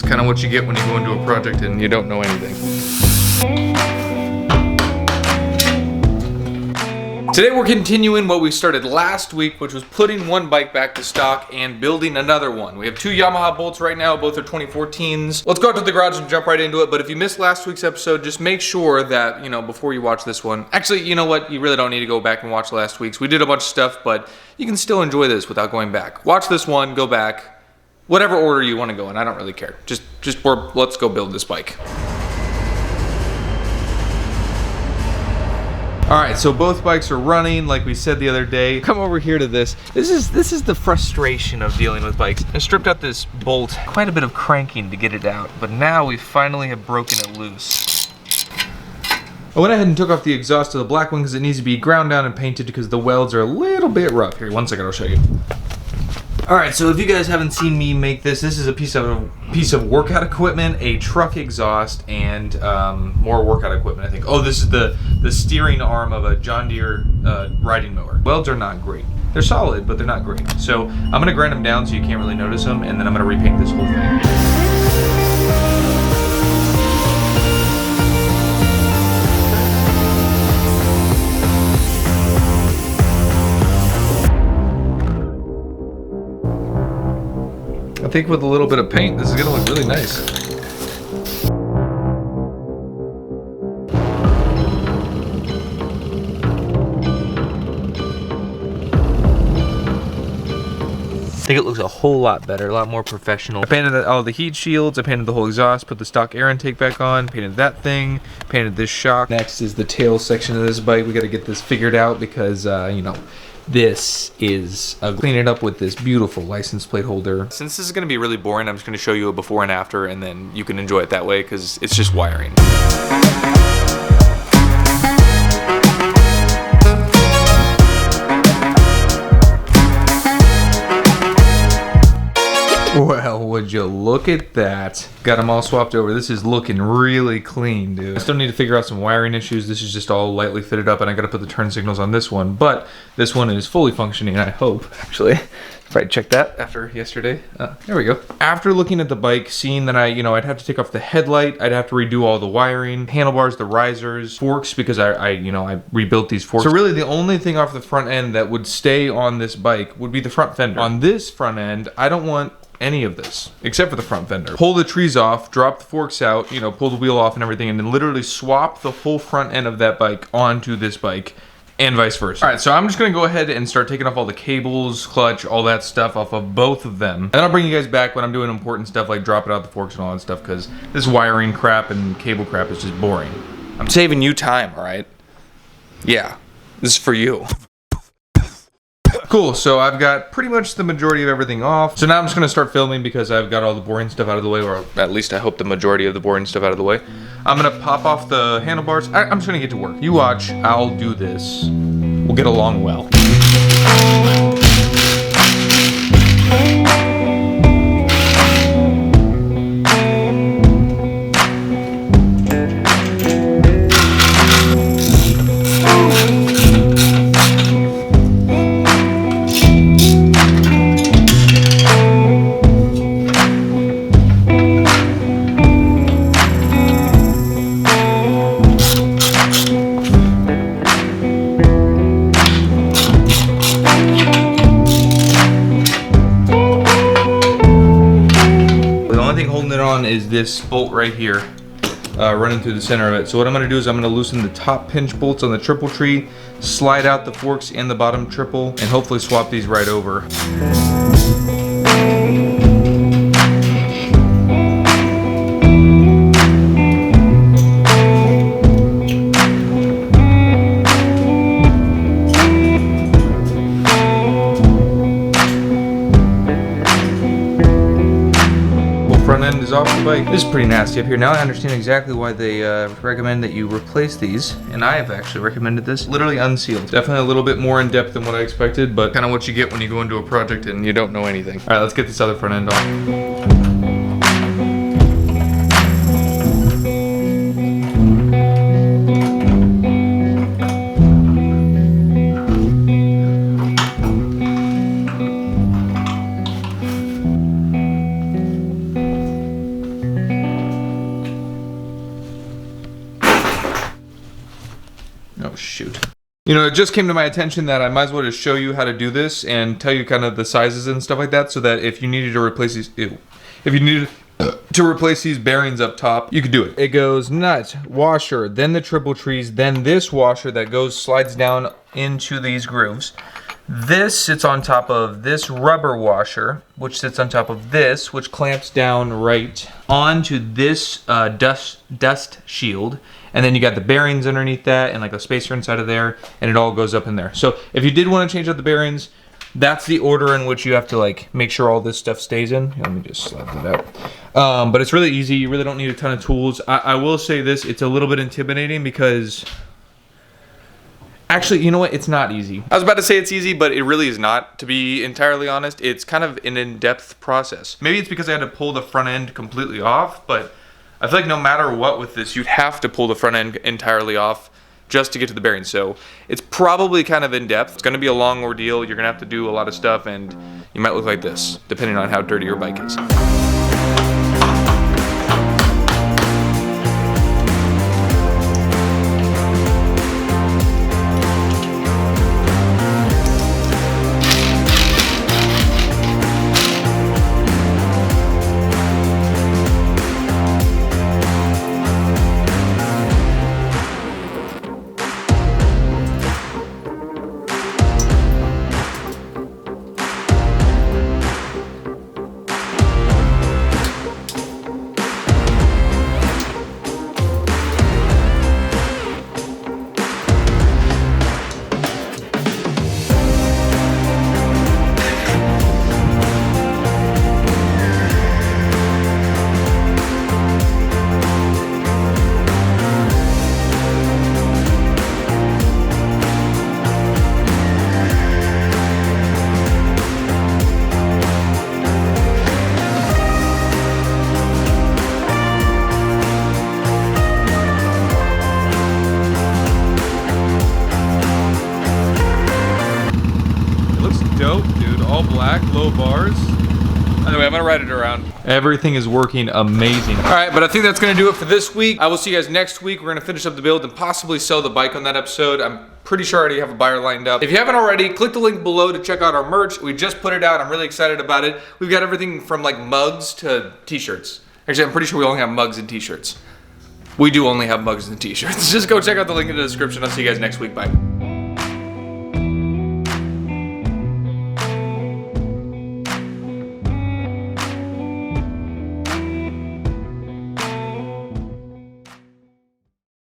kind of what you get when you go into a project and you don't know anything. Today we're continuing what we started last week, which was putting one bike back to stock and building another one. We have two Yamaha Bolts right now, both are 2014s. Let's go out to the garage and jump right into it, but if you missed last week's episode, just make sure that, you know, before you watch this one, actually, you know what, you really don't need to go back and watch last week's. We did a bunch of stuff, but you can still enjoy this without going back. Watch this one, go back, whatever order you want to go in, I don't really care. Let's go build this bike. All right, so both bikes are running, like we said the other day. Come over here to this. This is the frustration of dealing with bikes. I stripped out this bolt, quite a bit of cranking to get it out, but now we finally have broken it loose. I went ahead and took off the exhaust of the black one because it needs to be ground down and painted because the welds are a little bit rough. Here, one second, I'll show you. All right, so if you guys haven't seen me make this is a piece of workout equipment, a truck exhaust, and more workout equipment, I think. Oh, this is the steering arm of a John Deere riding mower. Welds are not great. They're solid, but they're not great. So I'm gonna grind them down so you can't really notice them, and then I'm gonna repaint this whole thing. I think with a little bit of paint, this is gonna look really nice. I think it looks a whole lot better, a lot more professional. I painted all the heat shields, I painted the whole exhaust, put the stock air intake back on, painted that thing, painted this shock. Next is the tail section of this bike. We gotta get this figured out because, you know, this is clean it up with this beautiful license plate holder. Since this is gonna be really boring, I'm just gonna show you a before and after, and then you can enjoy it that way because it's just wiring. Well, would you look at that? Got them all swapped over. This is looking really clean, dude. I still need to figure out some wiring issues. This is just all lightly fitted up, and I gotta put the turn signals on this one, but this one is fully functioning, I hope, actually. Probably checked that after yesterday. There we go. After looking at the bike, seeing that I'd have to take off the headlight, I'd have to redo all the wiring, handlebars, the risers, forks, because I rebuilt these forks. So really the only thing off the front end that would stay on this bike would be the front fender. On this front end, I don't want any of this except for the front fender. Pull the trees off, drop the forks out, you know, pull the wheel off and everything, and then literally swap the whole front end of that bike onto this bike and vice versa. All right, so I'm just gonna go ahead and start taking off all the cables, clutch, all that stuff off of both of them. And then I'll bring you guys back when I'm doing important stuff like dropping out the forks and all that stuff, because this wiring crap and cable crap is just boring. I'm saving you time, all right? Yeah, this is for you. Cool, so I've got pretty much the majority of everything off. So now I'm just gonna start filming because I've got all the boring stuff out of the way, or at least I hope the majority of the boring stuff out of the way. I'm gonna pop off the handlebars. I'm just gonna get to work. You watch, I'll do this. We'll get along well. Is this bolt right here running through the center of it. So what I'm going to do is I'm going to loosen the top pinch bolts on the triple tree, slide out the forks and the bottom triple, and hopefully swap these right over. Front end is off the bike. This is pretty nasty up here. Now I understand exactly why they recommend that you replace these, and I have actually recommended this. Literally unsealed. Definitely a little bit more in depth than what I expected, but kind of what you get when you go into a project and you don't know anything. All right, let's get this other front end off. shoot. You know, it just came to my attention that I might as well just show you how to do this and tell you kind of the sizes and stuff like that, so that if you needed to replace these, if you needed to replace these bearings up top, you could do it. It goes nut, washer, then the triple trees, then this washer that slides down into these grooves. This sits on top of this rubber washer, which sits on top of this, which clamps down right onto this dust shield. And then you got the bearings underneath that and like a spacer inside of there, and it all goes up in there. So if you did want to change out the bearings, that's the order in which you have to like make sure all this stuff stays in. Let me just slide that out. But it's really easy. You really don't need a ton of tools. I will say this, it's a little bit intimidating because actually, you know what? It's not easy. I was about to say it's easy, but it really is not. To be entirely honest, it's kind of an in-depth process. Maybe it's because I had to pull the front end completely off, but I feel like no matter what with this, you'd have to pull the front end entirely off just to get to the bearings. So it's probably kind of in-depth. It's gonna be a long ordeal. You're gonna have to do a lot of stuff, and you might look like this, depending on how dirty your bike is. Dope, dude. All black, low bars. Anyway, I'm gonna ride it around. Everything is working amazing. All right, but I think that's gonna do it for this week. I will see you guys next week. We're gonna finish up the build and possibly sell the bike on that episode. I'm pretty sure I already have a buyer lined up. If you haven't already, click the link below to check out our merch. We just put it out. I'm really excited about it. We've got everything from like mugs to t-shirts. Actually, I'm pretty sure we only have mugs and t-shirts. We do only have mugs and t-shirts. Just go check out the link in the description. I'll see you guys next week. Bye.